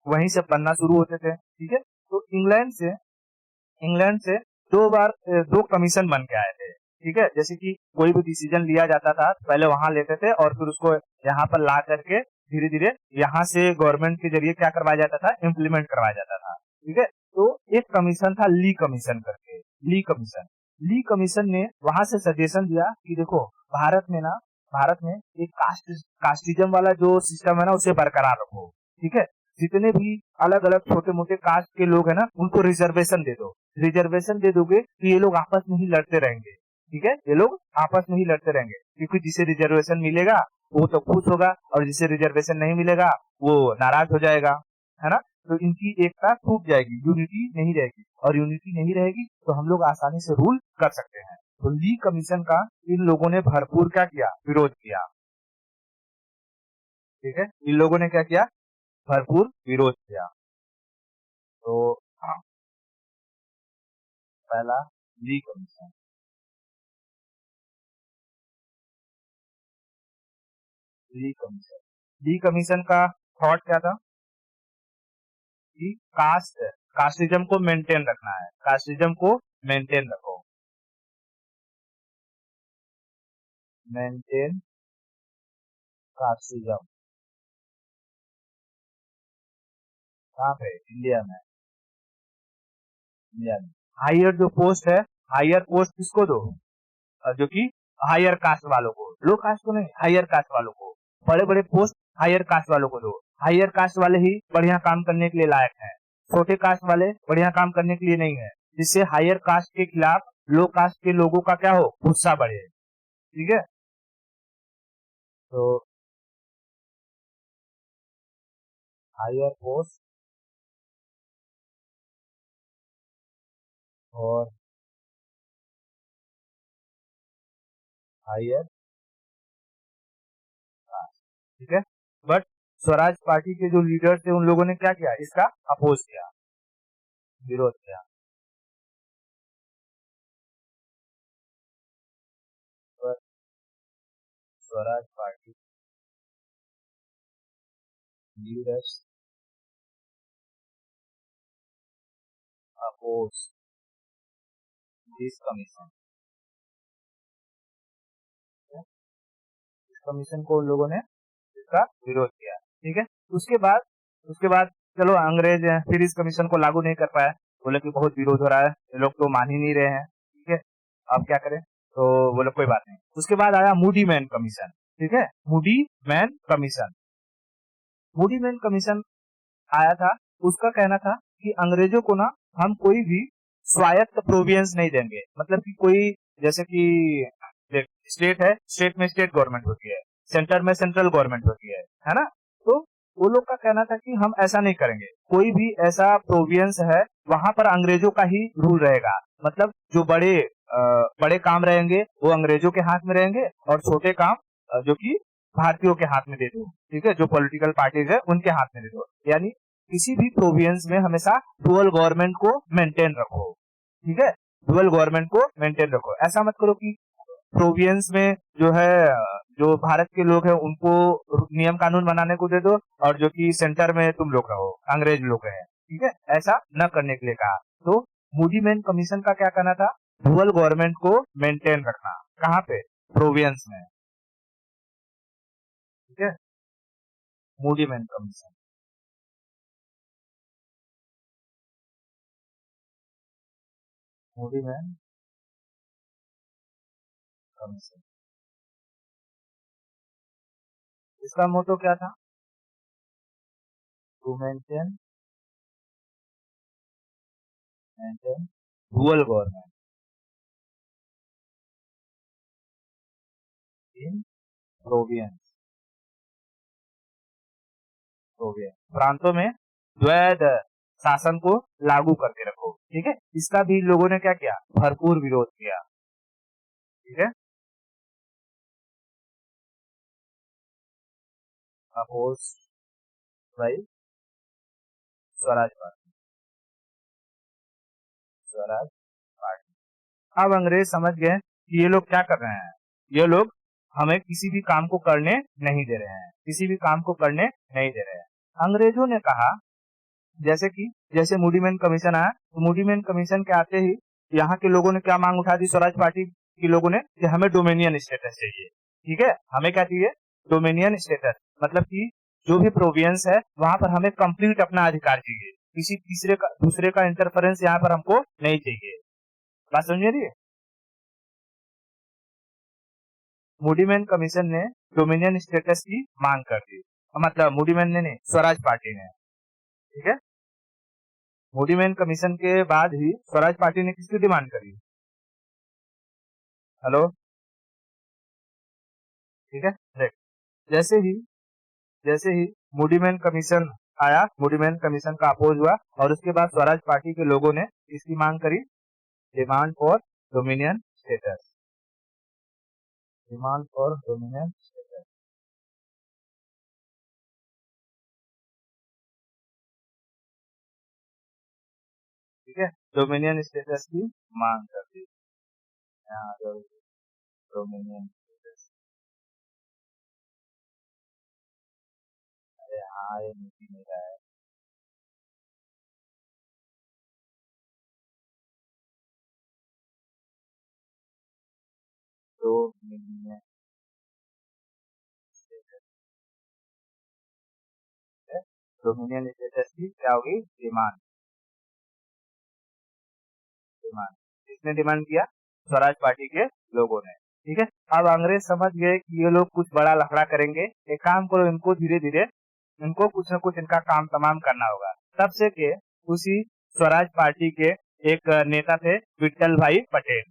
वहीं से बनना शुरू होते थे, ठीक है। तो इंग्लैंड से दो कमीशन बन के आए थे, ठीक है। जैसे कि कोई भी डिसीजन लिया जाता था पहले वहां लेते थे और फिर उसको यहाँ पर ला करके धीरे धीरे यहाँ से गवर्नमेंट के जरिए क्या करवाया जाता था, इम्प्लीमेंट करवाया जाता था, ठीक है। तो एक कमीशन था ली कमीशन करके, ली कमीशन ने वहां से सजेशन दिया कि देखो भारत में एक कास्टिज्म वाला जो सिस्टम है ना उसे बरकरार रखो, ठीक है। जितने भी अलग अलग छोटे मोटे कास्ट के लोग हैं ना उनको रिजर्वेशन दे दो। रिजर्वेशन दे दोगे तो ये लोग आपस में ही लड़ते रहेंगे, ठीक है। ये लोग आपस में ही लड़ते रहेंगे क्योंकि जिसे रिजर्वेशन मिलेगा वो तो खुश होगा और जिसे रिजर्वेशन नहीं मिलेगा वो नाराज हो जाएगा, है ना। तो इनकी एकता टूट जाएगी, यूनिटी नहीं रहेगी, और यूनिटी नहीं रहेगी तो हम लोग आसानी से रूल कर सकते हैं। तो ली कमीशन का इन लोगों ने भरपूर क्या किया, विरोध किया, ठीक है। इन लोगों ने क्या किया, भरपूर विरोध किया। तो हाँ, पहला ली कमीशन। ली कमीशन का थॉट क्या था कि कास्टिज्म को मेंटेन रखना है, कास्टिज्म को मेंटेन रखो, मेंटेन कास्टिज्म। कहाँ पे, इंडिया में हायर जो पोस्ट है, हायर पोस्ट किसको दो, जो कि हायर कास्ट वालों को, लो कास्ट को नहीं, हायर कास्ट वालों को बड़े बड़े पोस्ट हायर कास्ट वालों को दो। हायर कास्ट वाले ही बढ़िया काम करने के लिए लायक हैं, छोटे कास्ट वाले बढ़िया काम करने के लिए नहीं है, जिससे हायर कास्ट के खिलाफ लो कास्ट के लोगों का क्या हो, गुस्सा बढ़े, ठीक है। तो हायर पोस्ट और हायर कास्ट, ठीक है। बट स्वराज पार्टी के जो लीडर थे उन लोगों ने क्या किया, इसका अपोज किया, विरोध किया। Swaraj Party leaders oppose this commission, इस कमीशन को उन लोगों ने इसका विरोध किया, ठीक है। उसके बाद चलो अंग्रेज हैं, फिर इस कमीशन को लागू नहीं कर पाए, बोले कि बहुत विरोध हो रहा है, ये लोग तो मान ही नहीं रहे हैं, ठीक है, अब क्या करें। तो बोले कोई बात नहीं। उसके बाद आया मूडी मैन कमीशन, ठीक है, Muddiman commission. Muddiman commission आया था, उसका कहना था कि अंग्रेजों को ना हम कोई भी स्वायत्त प्रोविंस नहीं देंगे, मतलब कि कोई, जैसे कि स्टेट है, स्टेट में स्टेट गवर्नमेंट होती है, सेंटर में सेंट्रल गवर्नमेंट होती है ना। तो वो लोग का कहना था कि हम ऐसा नहीं करेंगे, कोई भी ऐसा प्रोविंस है वहां पर अंग्रेजों का ही रूल रहेगा, मतलब जो बड़े काम रहेंगे वो अंग्रेजों के हाथ में रहेंगे और छोटे काम जो कि भारतीयों के हाथ में दे दो, ठीक है, जो पॉलिटिकल पार्टीज है उनके हाथ में दे दो। यानी किसी भी प्रोविंस में हमेशा डुअल गवर्नमेंट को मेंटेन रखो, ठीक है, डुअल गवर्नमेंट को मेंटेन रखो। ऐसा मत करो कि प्रोविंस में जो है, जो भारत के लोग हैं उनको नियम कानून बनाने को दे दो और जो कि सेंटर में तुम लोग रहो, अंग्रेज लोग हैं, ठीक है, ऐसा न करने के लिए कहा। तो मूडी मैन कमीशन का क्या कहना था, डुअल गवर्नमेंट को मेंटेन रखना, कहाँ पे, प्रोविंस में, ठीक है, Muddiman commission. Muddiman commission, इसका मोटो क्या था, to maintain dual government in province province प्रांतों में द्वैध शासन को लागू करके रखो। ठीक है, इसका भी लोगों ने क्या किया, भरपूर विरोध किया। ठीक है, oppose by Swaraj Party, Swaraj Party. अब अंग्रेज समझ गए कि ये लोग क्या कर रहे हैं, ये लोग हमें किसी भी काम को करने नहीं दे रहे हैं, किसी भी काम को करने नहीं दे रहे हैं। अंग्रेजों ने कहा, जैसे मूडीमैन कमीशन आया, तो मूडीमैन कमीशन के आते ही यहाँ के लोगों ने क्या मांग उठा दी, स्वराज पार्टी के लोगों ने, कि हमें डोमिनियन स्टेटस चाहिए। ठीक है, हमें क्या चाहिए, डोमिनियन स्टेटस, मतलब कि जो भी प्रोविंस है वहां पर हमें कंप्लीट अपना अधिकार चाहिए, किसी दूसरे का इंटरफेरेंस यहाँ पर हमको नहीं चाहिए। बात समझे रही है? मूडीमैन कमीशन ने डोमिनियन स्टेटस की मांग कर दी, मतलब मूडीमैन ने नहीं, स्वराज पार्टी ने। ठीक है, मूडीमैन कमीशन के बाद ही स्वराज पार्टी ने किसकी डिमांड करी, हेलो, ठीक है, देख, जैसे ही जैसे ही मूडीमैन कमीशन आया, मूडीमैन कमीशन का अपोज हुआ, और उसके बाद स्वराज पार्टी के लोगों ने इसकी मांग करी, demand for dominion status, demand for dominion status. ठीक है, डोमिनियन स्टेटस की मांग कर दी, यहाँ डोमिनियन स्टेटस, अरे हाँ ये नीति मेरा है, डोमिनियन स्टेटस, डोमिनियन स्टेटस की क्या होगी, डिमांड, डिमांड किसने डिमांड किया, स्वराज पार्टी के लोगों ने। ठीक है, अब अंग्रेज समझ गए कि ये लोग कुछ बड़ा लफड़ा करेंगे, एक काम करो, इनको धीरे धीरे इनको कुछ न कुछ इनका काम तमाम करना होगा। तब से के उसी स्वराज पार्टी के एक नेता थे विठल भाई पटेल,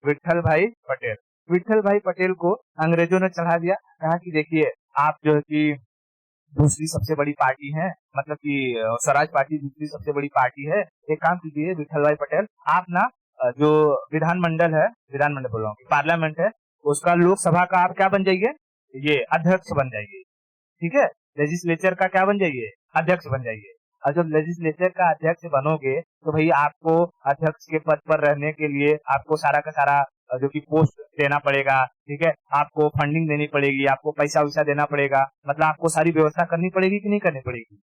विठल भाई पटेल, विठल भाई पटेल को अंग्रेजों ने चढ़ा दिया, कहा कि देखिए आप जो है कि दूसरी सबसे बड़ी पार्टी है, मतलब कि स्वराज पार्टी दूसरी सबसे बड़ी पार्टी है, एक काम कीजिए विठल भाई पटेल, आप ना जो विधानमंडल है, विधानमंडल बोल रहा हूँ, पार्लियामेंट है, उसका लोकसभा का आप क्या बन जाइए, ये अध्यक्ष बन जाइए। ठीक है, लेजिस्लेचर का क्या बन जाइए, अध्यक्ष बन जाइए। और जब लेजिस्लेचर का अध्यक्ष बनोगे तो भाई आपको अध्यक्ष के पद पर रहने के लिए आपको सारा का सारा जो कि पोस्ट देना पड़ेगा। ठीक है, आपको फंडिंग देनी पड़ेगी, आपको पैसा वैसा देना पड़ेगा, मतलब आपको सारी व्यवस्था करनी पड़ेगी कि नहीं करनी पड़ेगी,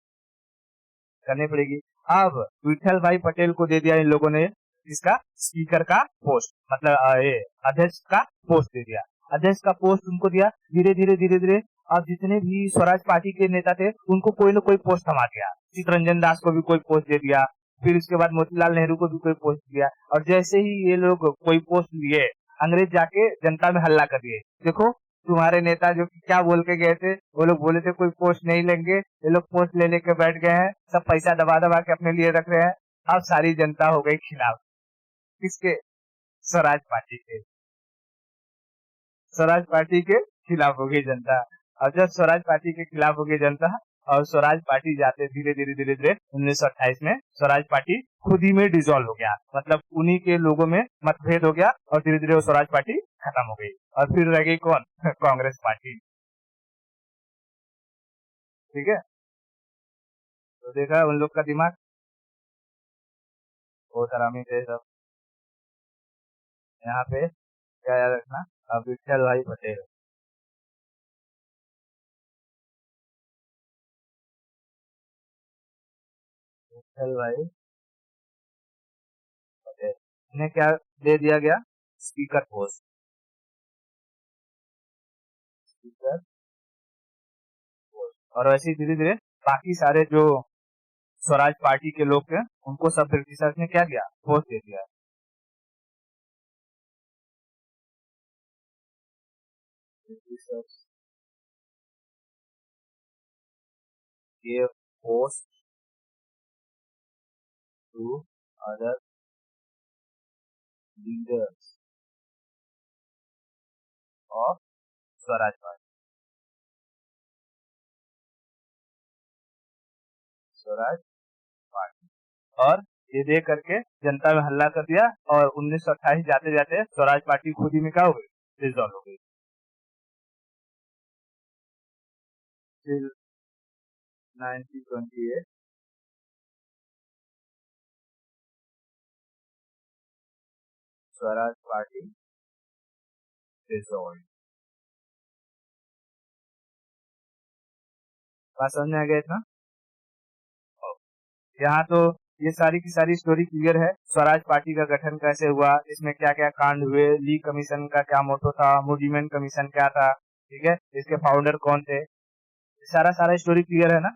करनी पड़ेगी। अब विठल भाई पटेल को दे दिया इन लोगों ने इसका स्पीकर का पोस्ट, मतलब ये अध्यक्ष का पोस्ट दे दिया, अध्यक्ष का पोस्ट उनको दिया। धीरे धीरे अब जितने भी स्वराज पार्टी के नेता थे उनको कोई ना कोई पोस्ट थमा दिया, चितरंजन दास को भी कोई पोस्ट दे दिया, फिर उसके बाद मोतीलाल नेहरू को भी कोई पोस्ट दिया। और जैसे ही ये लोग कोई पोस्ट लिए, अंग्रेज जाके जनता में हल्ला कर दिए, देखो तुम्हारे नेता जो कि क्या बोल के गए थे, वो लोग बोले थे कोई पोस्ट नहीं लेंगे, ये लोग पोस्ट ले लेके बैठ गए हैं, सब पैसा दबा दबा के अपने लिए रख रहे हैं। अब सारी जनता हो गई खिलाफ, किसके, स्वराज पार्टी के, स्वराज पार्टी के खिलाफ हो गई जनता। और जब स्वराज पार्टी के खिलाफ हो गई जनता, और स्वराज पार्टी जाते धीरे धीरे 1928 में स्वराज पार्टी खुद ही में डिसॉल्व हो गया, मतलब उन्हीं के लोगों में मतभेद हो गया, और धीरे धीरे वो स्वराज पार्टी खत्म हो गई, और फिर रह गई कौन कांग्रेस पार्टी। ठीक है, तो देखा उन लोग का दिमाग, बहुत हरामी थे सब। यहाँ पे क्या याद रखना, अब विठल भाई पटेल, विठल भाई पटेल, इन्हें क्या दे दिया गया, स्पीकर पोस्ट, स्पीकर पोस्ट। और वैसे ही धीरे धीरे बाकी सारे जो स्वराज पार्टी के लोग थे उनको सब ब्रिटिशर्स ने क्या किया, पोस्ट दे दिया। ब्रिटिशर्स ये post to other leaders of Swaraj Party. Swaraj Party. और ये दे करके जनता में हल्ला कर दिया और 1928 जाते जाते स्वराज पार्टी खुद ही में क्या हो गई, डिसॉल्व हो गई। Till 1928 Swaraj party dissolve. बात समझ में आ गया इतना? यहाँ तो ये सारी की सारी स्टोरी क्लियर है। स्वराज पार्टी का गठन कैसे हुआ, इसमें क्या क्या कांड हुए, ली कमीशन का क्या मोटो था, मूडीमैन कमीशन क्या था, ठीक है, इसके फाउंडर कौन थे, सारा सारा स्टोरी क्लियर है ना।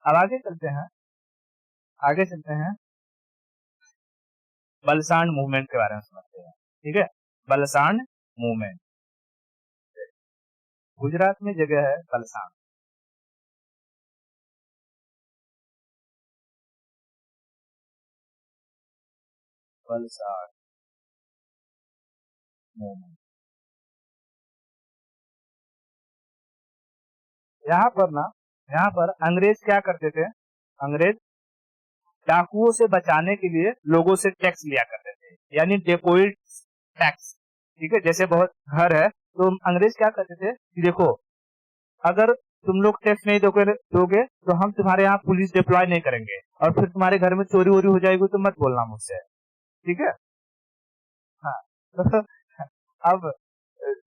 अब आगे चलते हैं, आगे चलते हैं बलसांड मूवमेंट के बारे में समझते हैं। ठीक है, बलसांड मूवमेंट, गुजरात में जगह है बलसांड। बलसांड मूवमेंट, यहाँ पर ना, यहाँ पर अंग्रेज क्या करते थे, अंग्रेज डाकुओं से बचाने के लिए लोगों से टैक्स लिया करते थे, यानी डेपोइड टैक्स। ठीक है, जैसे बहुत घर है तो अंग्रेज क्या करते थे कि देखो, अगर तुम लोग टैक्स नहीं दोगे तो हम तुम्हारे यहाँ पुलिस डिप्लॉय नहीं करेंगे और फिर तुम्हारे घर में चोरी वोरी हो जाएगी तो मत बोलना मुझसे। ठीक है, हाँ। तो अब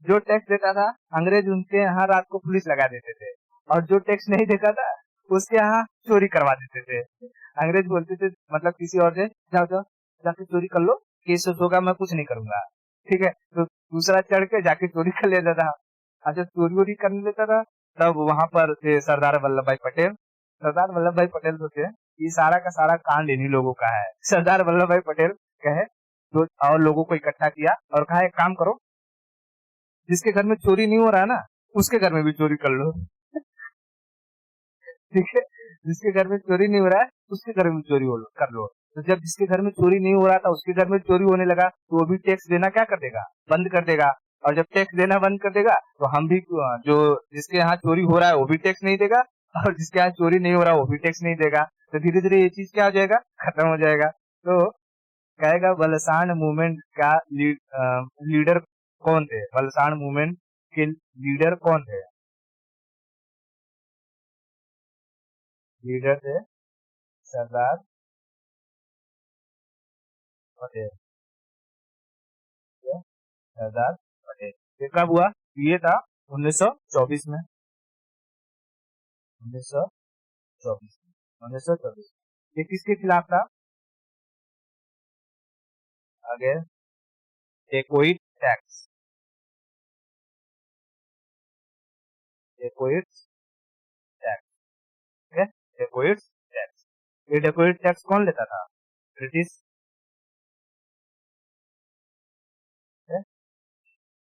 जो टैक्स देता था अंग्रेज, उनके यहाँ रात को पुलिस लगा देते थे, और जो टैक्स नहीं देता था उसके यहाँ चोरी करवा देते थे। अंग्रेज बोलते थे, मतलब किसी और से, जाओ जाओ जाके चोरी कर लो, केस होगा, मैं कुछ नहीं करूंगा। ठीक है, तो दूसरा चढ़ के जाके चोरी कर लेता था। अच्छा, चोरी वोरी कर लेता था, तब वहां पर थे सरदार वल्लभ भाई पटेल। सरदार वल्लभ भाई पटेल तो थे, ये सारा का सारा कांड इन्हीं लोगों का है। सरदार वल्लभ भाई पटेल कहे तो, और लोगों को इकट्ठा किया और कहा एक काम करो, जिसके घर में चोरी नहीं हो रहा है ना, उसके घर में भी चोरी कर लो। ठीक है, जिसके घर में चोरी नहीं हो रहा है उसके घर में चोरी कर लो। तो जब जिसके घर में चोरी नहीं हो रहा था उसके घर में चोरी होने लगा, तो वो भी टैक्स देना क्या कर देगा, बंद कर देगा। और जब टैक्स देना बंद कर देगा तो हम भी, जो जिसके यहाँ चोरी हो रहा है वो भी टैक्स नहीं देगा, और जिसके यहाँ चोरी नहीं हो रहा वो भी टैक्स नहीं देगा। तो धीरे धीरे ये चीज क्या हो जाएगा, खत्म हो जाएगा। तो कहेगा बलसाण मूवमेंट का लीडर कौन थे, बलसाण मूवमेंट के लीडर कौन थे? लीडर थे सरदार पटेल। सरदार पटेल। ये कब हुआ? ये था 1924 में, 1924 में, 1924। ये किसके खिलाफ था? आगे, डेकोइट टैक्स, डेकोइट टैक्स। ठीक है, डेकोइट टैक्स। ये डेकोइट टैक्स कौन लेता था? British,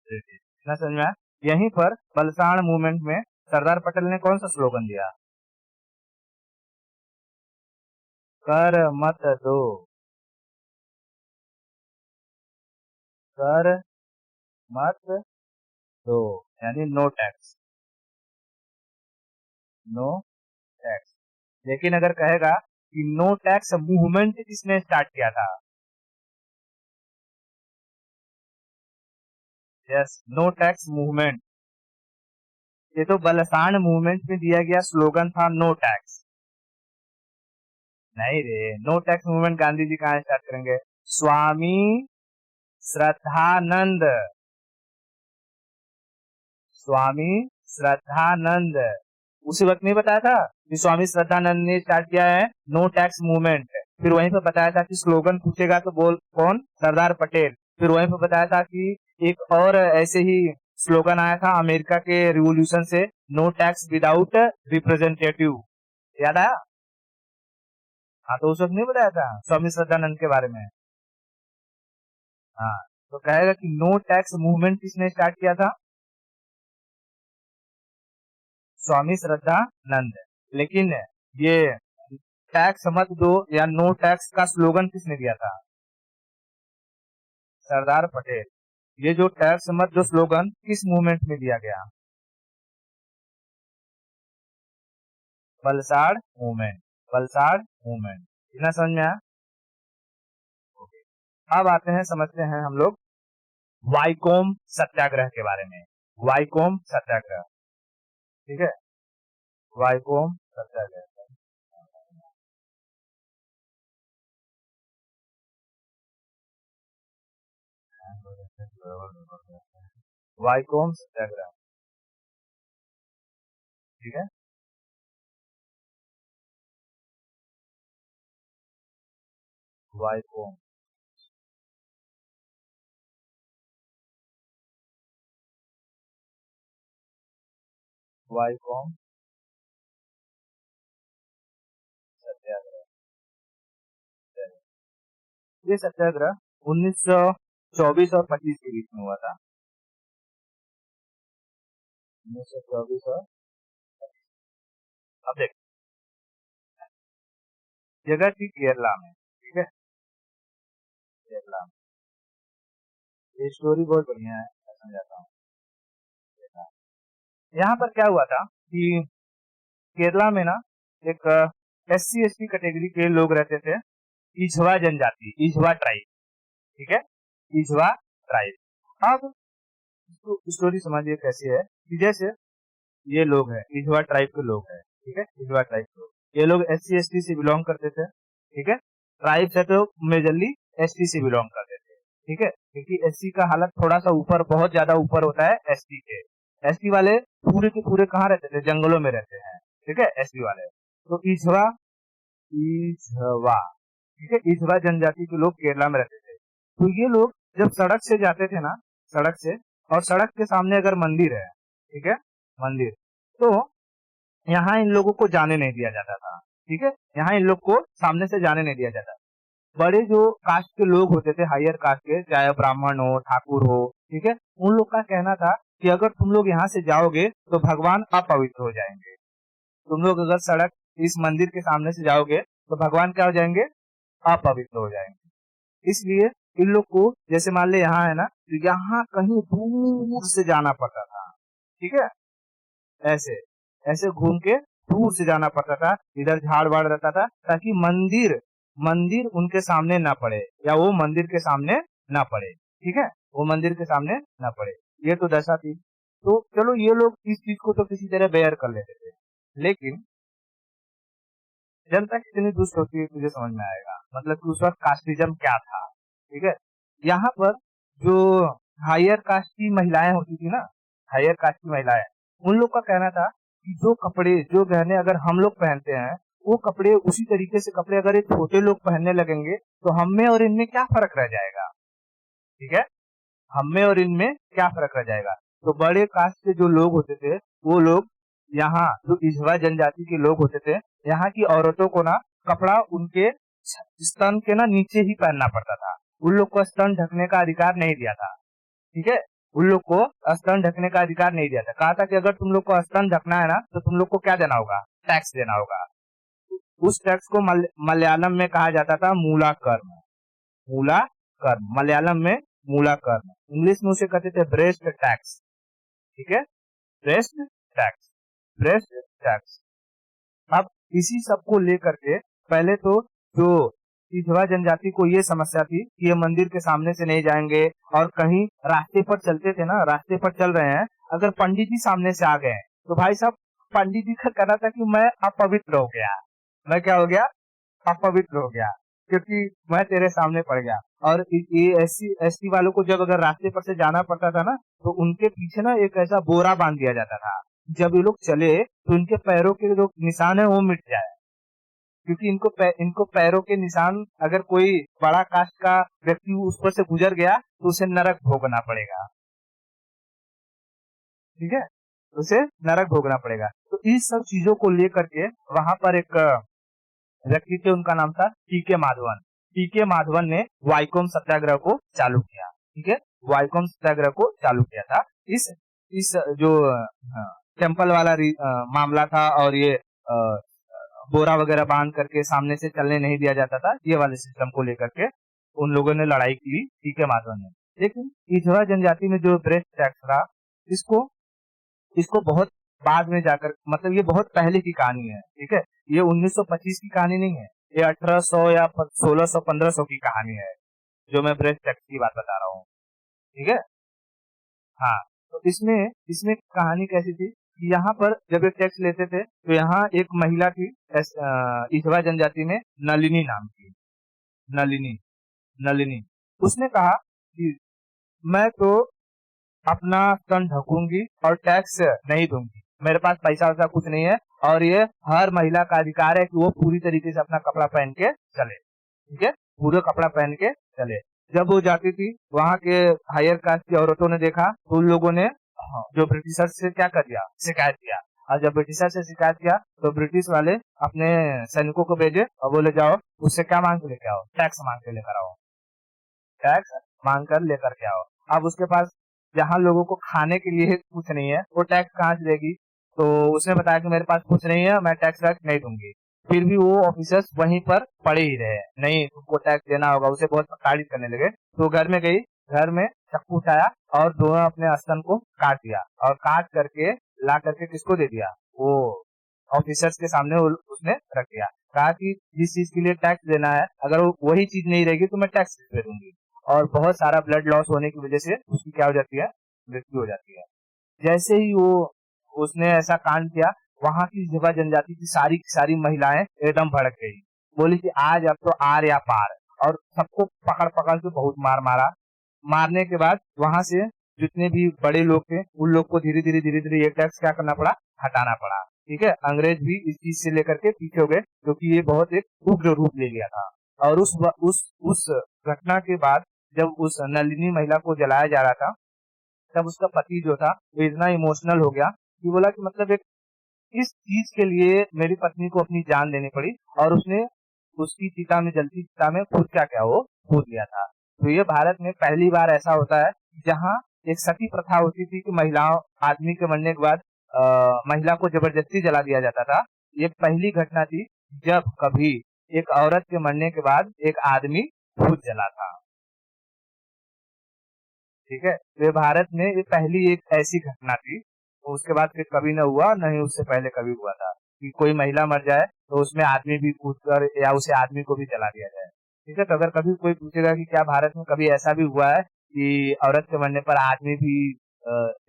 British. इतना समझ में आया? यहीं पर बलसाण मूवमेंट में सरदार पटेल ने कौन सा स्लोगन दिया? कर मत दो, कर मत दो, यानी नो टैक्स, नो टैक्स। लेकिन अगर कहेगा कि नो टैक्स मूवमेंट किसने स्टार्ट किया था? Yes, no tax movement. ये तो बलसाण मूवमेंट में दिया गया स्लोगन था, नो टैक्स। नहीं रे, no tax movement Gandhi ji कहाँ स्टार्ट करेंगे? स्वामी श्रद्धानंद, स्वामी श्रद्धानंद। उसी वक्त नहीं बताया था कि स्वामी श्रद्धानंद ने स्टार्ट किया है नो टैक्स मूवमेंट। फिर वहीं पे बताया था कि स्लोगन पूछेगा तो बोल कौन, सरदार पटेल। फिर वहीं पे बताया था कि एक और ऐसे ही स्लोगन आया था अमेरिका के रिवोल्यूशन से, नो टैक्स विदाउट रिप्रेजेंटेटिव। याद आया? हाँ, तो उस वक्त नहीं बताया था स्वामी श्रद्धानंद के बारे में। हाँ, तो कहेगा कि नो टैक्स मूवमेंट किसने स्टार्ट किया था? स्वामी श्रद्धानंद। लेकिन ये टैक्स मत दो या नो टैक्स का स्लोगन किसने दिया था? सरदार पटेल। ये जो टैक्स मत दो स्लोगन किस मूवमेंट में दिया गया? वलसाड़ मूवमेंट। वलसाड़ मूवमेंट। इतना समझ में आया? अब आते हैं, समझते हैं हम लोग वाईकोम सत्याग्रह के बारे में। वाईकोम सत्याग्रह, ठीक है, वाईकोम सत्याग्रह। वाईकोम सत्याग्रह, ठीक है। वाईकोम, वाईकोम सत्याग्रह। ये सत्याग्रह 1924 और 25 के बीच में हुआ था। 1924 और अब देख, जगह थी केरला में, ठीक है, केरला में। ये स्टोरी बहुत बढ़िया है, मैं समझाता हूँ। यहाँ पर क्या हुआ था कि केरला में ना एक SC ST कैटेगरी के लोग रहते थे, इझवा जनजाति, इझवा ट्राइब, ठीक है, इझवा ट्राइब। अब स्टोरी समझिए कैसी है कि जैसे ये लोग हैं, इझवा ट्राइब के लोग हैं, ठीक है, इझवा ट्राइब के लोग, ये लोग SC ST से बिलोंग करते थे, ठीक है। ट्राइब से तो मेजरली ST से बिलोंग करते थे, ठीक है, क्योंकि SC का हालत थोड़ा सा ऊपर, बहुत ज्यादा ऊपर होता है ST के। ST वाले पूरे के पूरे कहाँ रहते थे? जंगलों में रहते हैं, ठीक है, ST वाले। तो इझवा, इझवा, ठीक है, इझवा जनजाति के लोग केरला में रहते थे। तो ये लोग जब सड़क से जाते थे ना, सड़क से, और सड़क के सामने अगर मंदिर है, ठीक है, मंदिर, तो यहाँ इन लोगों को जाने नहीं दिया जाता था, ठीक है, यहाँ इन लोग को सामने से जाने नहीं दिया जाता। बड़े जो कास्ट के लोग होते थे, हायर कास्ट के, चाहे ब्राह्मण हो, ठाकुर हो, ठीक है, उन लोग का कहना था कि अगर तुम लोग यहाँ से जाओगे तो भगवान अपवित्र हो जाएंगे। तुम लोग अगर सड़क इस मंदिर के सामने से जाओगे तो भगवान क्या हो जाएंगे? अपवित्र हो जाएंगे। इसलिए इन लोग को, जैसे मान ले यहाँ है ना, तो यहाँ कहीं दूर से जाना पड़ता था, ठीक है, ऐसे ऐसे घूम के दूर से जाना पड़ता था, इधर झाड़ बाड़ रहता था, ताकि मंदिर मंदिर उनके सामने ना पड़े, या वो मंदिर के सामने ना पड़े, ठीक है, वो मंदिर के सामने ना पड़े। ये तो दशा थी। तो चलो, ये लोग इस चीज को तो किसी तरह बेयर कर लेते थे, लेकिन जनता कितनी दुष्ट होती है तुझे समझ में आएगा। मतलब कि उस वक्त कास्टिज्म क्या था, ठीक है। यहाँ पर जो हायर कास्ट की महिलाएं होती थी ना, हायर कास्ट की महिलाएं, उन लोग का कहना था कि जो कपड़े, जो गहने अगर हम लोग पहनते हैं, वो कपड़े, उसी तरीके से कपड़े अगर ये छोटे लोग पहनने लगेंगे तो हम में और इनमें क्या फर्क रह जाएगा, ठीक है, हम में और इनमें क्या फर्क रह जाएगा। तो बड़े कास्ट के जो लोग होते थे, वो लोग, यहाँ जो इझवा जनजाति के लोग होते थे, यहाँ की औरतों को ना कपड़ा उनके स्तन के ना नीचे ही पहनना पड़ता था। उन लोग को स्तन ढकने का अधिकार नहीं दिया था, ठीक है, उन लोग को स्तन ढकने का अधिकार नहीं दिया था। कहा था कि अगर तुम लोग को स्तन ढकना है ना, तो तुम लोग को क्या देना होगा? टैक्स देना होगा। उस टैक्स को मलयालम में कहा जाता था मूला कर्म। मूला कर्म, मलयालम में मूला कर्म, इंग्लिश में उसे कहते थे ब्रेस्ट टैक्स, ठीक है, ब्रेस्ट टैक्स, ब्रेस्ट टैक्स। अब इसी सब को लेकर के पहले तो जो इझवा जनजाति को ये समस्या थी कि ये मंदिर के सामने से नहीं जाएंगे, और कहीं रास्ते पर चलते थे ना, रास्ते पर चल रहे हैं, अगर पंडित जी सामने से आ गए तो भाई साहब, पंडित जी का कहना था कि मैं अपवित्र हो गया, मैं क्या हो गया? अपवित्र हो गया, क्योंकि मैं तेरे सामने पड़ गया। और ये SC वालों को जब अगर रास्ते पर से जाना पड़ता था ना, तो उनके पीछे ना एक ऐसा बोरा बांध दिया जाता था, जब ये लोग चले तो इनके पैरों के जो निशान है वो मिट जाए, क्योंकि इनको पैरों के निशान, अगर कोई बड़ा कास्ट का व्यक्ति उस पर से गुजर गया तो उसे नरक भोगना पड़ेगा, ठीक है, उसे नरक भोगना पड़ेगा। तो इस सब चीजों को लेकर के वहां पर एक व्यक्ति थे, उनका नाम था TK माधवन। TK माधवन ने वाईकोम सत्याग्रह को चालू किया, ठीक है, वाईकोम सत्याग्रह को चालू किया था। इस जो टेम्पल वाला मामला था, और ये बोरा वगैरह बांध करके सामने से चलने नहीं दिया जाता था, ये वाले सिस्टम को लेकर के उन लोगों ने लड़ाई की टी के माधवन ने। लेकिन इधवा जनजाति में जो ब्रेथ टैक्स था, इसको इसको बहुत बाद में जाकर, मतलब ये बहुत पहले की कहानी है, ठीक है। ये 1925 की कहानी नहीं है, ये 1800 या 1600 1500 की कहानी है, जो मैं ब्रेथ टैक्स की बात बता रहा हूँ, ठीक है। हाँ, तो इसमें इसमें कहानी कैसी थी कि यहाँ पर जब ये टैक्स लेते थे तो यहाँ एक महिला थी इथवा जनजाति में, नलिनी नाम की, नलिनी नलिनी उसने कहा कि मैं तो अपना तन ढकूंगी और टैक्स नहीं दूंगी, मेरे पास पैसा वैसा कुछ नहीं है, और ये हर महिला का अधिकार है कि वो पूरी तरीके से अपना कपड़ा पहन के चले, ठीक है, पूरा कपड़ा पहन के चले। जब वो जाती थी, वहाँ के हायर कास्ट की औरतों ने देखा तो उन लोगों ने जो ब्रिटिशर से क्या कर दिया, शिकायत किया। और जब ब्रिटिशर से शिकायत किया तो ब्रिटिश वाले अपने सैनिकों को भेजे और बोले जाओ उससे क्या मांग के लेके आओ, टैक्स मांग के लेकर आओ, टैक्स मांग कर लेकर के आओ। अब उसके पास जहाँ लोगों को खाने के लिए कुछ नहीं है, वो टैक्स कहाँ से देगी। तो उसने बताया कि मेरे पास कुछ नहीं है, मैं टैक्स वैक्स नहीं दूंगी। फिर भी वो ऑफिसर्स वहीं पर पड़े ही रहे, नहीं तुमको टैक्स देना होगा, उसे बहुत तारीफ करने लगे। तो घर में गई, घर में चाकू उठाया और दोनों अपने स्तन को काट दिया, और काट करके ला करके किसको दे दिया, वो ऑफिसर्स के सामने उसने रख दिया। कहा कि जिस चीज के लिए टैक्स देना है, अगर वही चीज नहीं रहेगी तो मैं टैक्स दे दूंगी। और बहुत सारा ब्लड लॉस होने की वजह से उसकी क्या हो जाती है, मृत्यु हो जाती है। जैसे ही वो उसने ऐसा कांड किया, वहां की युवा जनजाति की सारी महिलाएं एकदम भड़क गई, बोली कि आज अब तो आर या पार, और सबको पकड़ पकड़ के बहुत मार मारा। मारने के बाद वहां से जितने भी बड़े लोग थे उन लोग को धीरे धीरे ये टैक्स क्या करना पड़ा, हटाना पड़ा, ठीक है। अंग्रेज भी इस चीज से लेकर के पीछे हो गए, क्योंकि ये बहुत एक उग्र रूप ले लिया था। और उस घटना के बाद जब उस नलिनी महिला को जलाया जा रहा था, तब उसका पति जो था वो इतना इमोशनल हो गया कि बोला कि मतलब एक इस चीज के लिए मेरी पत्नी को अपनी जान देनी पड़ी, और उसने उसकी चिता में, जलती चिता में खुद क्या क्या वो कूद दिया था। तो ये भारत में पहली बार ऐसा होता है जहाँ एक सती प्रथा होती थी कि महिलाओं, आदमी के मरने के बाद महिला को जबरदस्ती जला दिया जाता था। ये पहली घटना थी जब कभी एक औरत के मरने के बाद एक आदमी खुद जला था, ठीक है। तो ये भारत में ये पहली एक ऐसी घटना थी। तो उसके बाद फिर कभी न हुआ, न ही उससे पहले कभी हुआ था कि कोई महिला मर जाए तो उसमें आदमी भी कूद कर या उसे आदमी को भी जला दिया जाए, ठीक है। तो अगर कभी कोई पूछेगा कि क्या भारत में कभी ऐसा भी हुआ है कि औरत के मरने पर आदमी भी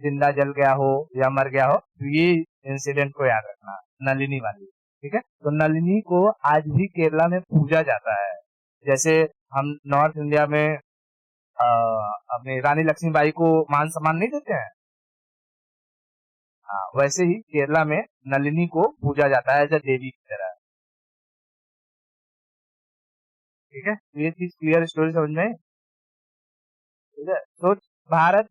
जिंदा जल गया हो या मर गया हो, तो ये इंसिडेंट को याद रखना, नलिनी वाली, ठीक है। तो नलिनी को आज भी केरला में पूजा जाता है। जैसे हम नॉर्थ इंडिया में अपनी रानी लक्ष्मीबाई को मान सम्मान नहीं देते हैं, हाँ, वैसे ही केरला में नलिनी को पूजा जाता है एज अ देवी की तरह, ठीक है। तो ये चीज क्लियर, स्टोरी समझ में आई? ठीक है। तो भारत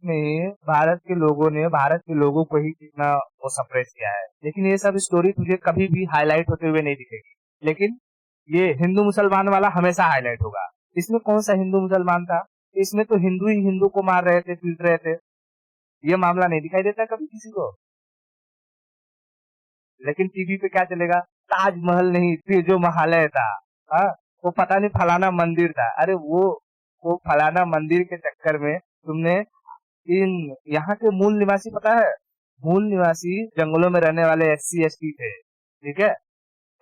के लोगों ने भारत के लोगों को ही कितना वो सप्रेस किया है, लेकिन ये सब स्टोरी तुझे कभी भी हाईलाइट होते हुए नहीं दिखेगी। लेकिन ये हिंदू मुसलमान वाला हमेशा हाईलाइट होगा। इसमें कौन सा हिंदू मुसलमान था, इसमें तो हिंदू ही हिंदू को मार रहे थे, पीट रहे थे। ये मामला नहीं दिखाई देता कभी किसी को। लेकिन टीवी पे क्या चलेगा, ताजमहल नहीं फिर जो महालय था, हाँ, वो पता नहीं फलाना मंदिर था। अरे वो फलाना मंदिर के चक्कर में तुमने इन यहाँ के मूल निवासी, पता है, मूल निवासी जंगलों में रहने वाले SC ST थे, ठीक है।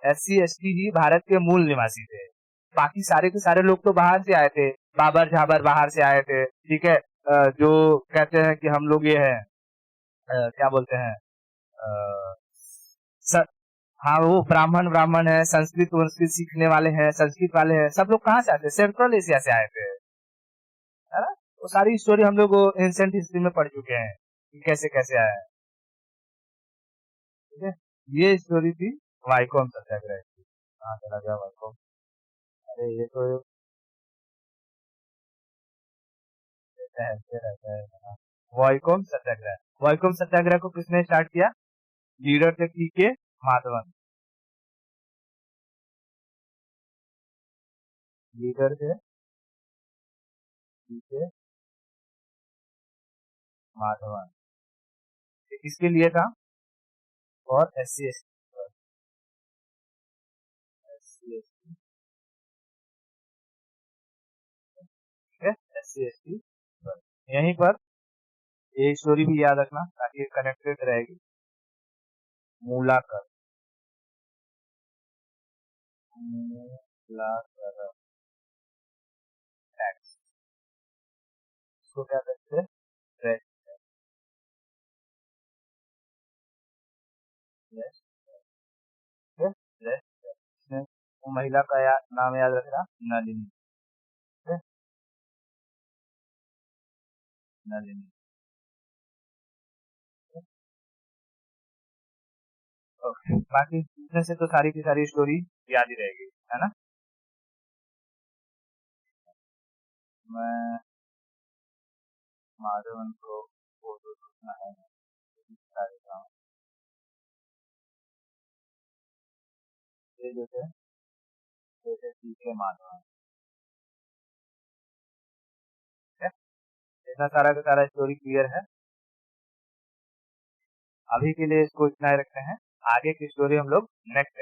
SC ST ही भारत के मूल निवासी थे। बाकी सारे के सारे लोग तो बाहर से आए थे, बाबर झाबर बाहर से आए थे, ठीक है। जो कहते हैं कि हम लोग ये है, क्या बोलते हैं, स, हाँ, वो ब्राह्मण ब्राह्मण है, संस्कृत वंस्कृत सीखने वाले हैं, संस्कृत वाले हैं, सब लोग कहाँ से आते हैं, सेंट्रल एशिया से आए थे, है ना। वो सारी स्टोरी हम लोग एंशिएंट हिस्ट्री में पढ़ चुके हैं कि कैसे कैसे आया है, ठीक है। ये स्टोरी थी वाइकोम सत्याग्रह की। कहाँ चला गया वाइकोम, अरे ये तो ऐसे रहता है ना। वाइकोम सत्याग्रह, वाइकोम सत्याग्रह को किसने स्टार्ट किया, लीडर थे टी के माधवन, लीडर थे टी के माधवन। ये किसके लिए था, और SC ST SC यहीं पर ये स्टोरी भी याद रखना ताकि कनेक्टेड रहेगी। मूलाकर टैक्स इसको क्या कहते हैं? इसमें वो महिला का नाम याद रखना, नलिनी। ठीक है, नलिनी। ओके, बाकी इसमें से तो सारी की सारी स्टोरी याद ही रहेगी, है ना। मैं माधवन को फोटो देखना है, सारे काम ये जैसे जैसे सीखे माधवन। ठीक है, इतना सारा का सारा स्टोरी क्लियर है। अभी के लिए इसको इतना ही रखते हैं, आगे की स्टोरी हम लोग नेक्स्ट